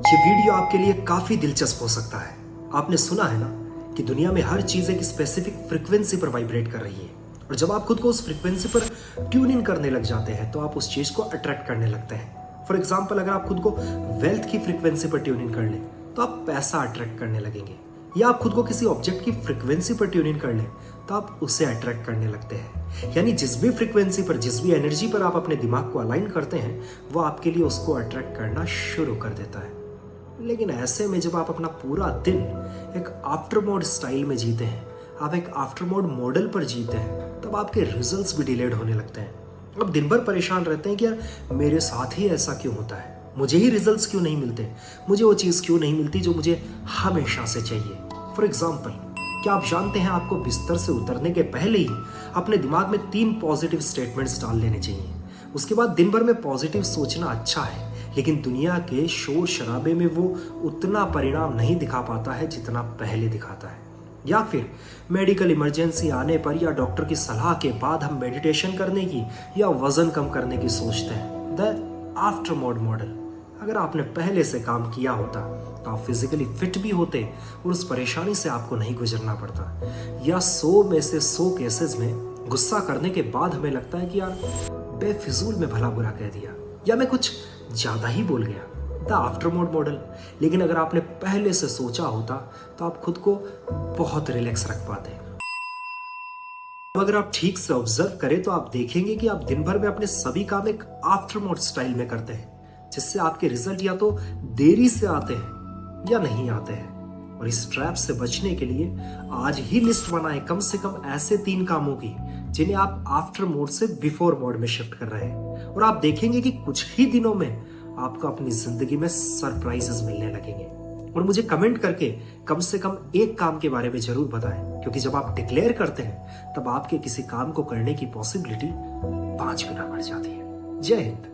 ये वीडियो आपके लिए काफी दिलचस्प हो सकता है। आपने सुना है ना कि दुनिया में हर चीज एक स्पेसिफिक फ्रीक्वेंसी पर वाइब्रेट कर रही है, और जब आप खुद को उस फ्रीक्वेंसी पर ट्यून इन करने लग जाते हैं तो आप उस चीज को अट्रैक्ट करने लगते हैं। फॉर एग्जाम्पल, अगर आप खुद को वेल्थ की फ्रीक्वेंसी पर ट्यून इन कर लें तो आप पैसा अट्रैक्ट करने लगेंगे, या आप खुद को किसी ऑब्जेक्ट की फ्रीक्वेंसी पर ट्यून इन कर लें तो आप उसे अट्रैक्ट करने लगते हैं। यानी जिस भी फ्रीक्वेंसी पर, जिस भी एनर्जी पर आप अपने दिमाग को अलाइन करते हैं, वो आपके लिए उसको अट्रैक्ट करना शुरू कर देता है। लेकिन ऐसे में जब आप अपना पूरा दिन एक आफ्टर मोड स्टाइल में जीते हैं, आप एक आफ्टर मोड मॉडल पर जीते हैं, तब आपके रिजल्ट्स भी डिलेड होने लगते हैं। अब दिन भर परेशान रहते हैं कि यार मेरे साथ ही ऐसा क्यों होता है, मुझे ही रिजल्ट्स क्यों नहीं मिलते, मुझे वो चीज़ क्यों नहीं मिलती जो मुझे हमेशा से चाहिए। फॉर एग्जाम्पल, क्या आप जानते हैं आपको बिस्तर से उतरने के पहले ही अपने दिमाग में 3 पॉजिटिव स्टेटमेंट्स डाल लेने चाहिए। उसके बाद दिन भर में पॉजिटिव सोचना अच्छा है, लेकिन दुनिया के शोर शराबे में वो उतना परिणाम नहीं दिखा पाता है जितना पहले दिखाता है। या फिर मेडिकल इमरजेंसी आने पर या डॉक्टर की सलाह के बाद हम मेडिटेशन करने की या वजन कम करने की सोचते हैं। The after mode model. अगर आपने पहले से काम किया होता तो आप फिजिकली फिट भी होते और उस परेशानी से आपको नहीं गुजरना पड़ता। या 100 में से 100 केसेस में गुस्सा करने के बाद हमें लगता है कि यार बेफिजूल में भला बुरा कह दिया, या मैं कुछ ज्यादा ही बोल गया। The after mode model. लेकिन अगर आपने पहले से सोचा होता तो आप खुद को बहुत रिलैक्स रख पाते। अगर आप ठीक से ऑब्जर्व करें तो आप देखेंगे कि आप दिन भर में अपने सभी काम एक आफ्टर मोड स्टाइल में करते हैं, जिससे आपके रिजल्ट या तो देरी से आते हैं या नहीं आते हैं। और इस ट्रैप से बचने के लिए आज ही लिस्ट बनाएं कम से कम ऐसे 3 कामों की जिन्हें आप आफ्टर मोड से बिफोर मोड में शिफ्ट कर रहे हैं, और आप देखेंगे कि कुछ ही दिनों में आपको अपनी जिंदगी में सरप्राइजेस मिलने लगेंगे। और मुझे कमेंट करके कम से कम एक काम के बारे में जरूर बताएं, क्योंकि जब आप डिक्लेयर करते हैं तब आपके किसी काम को करने की पॉसिबिलिटी 5 गुना बढ़ जाती है। जय हिंद।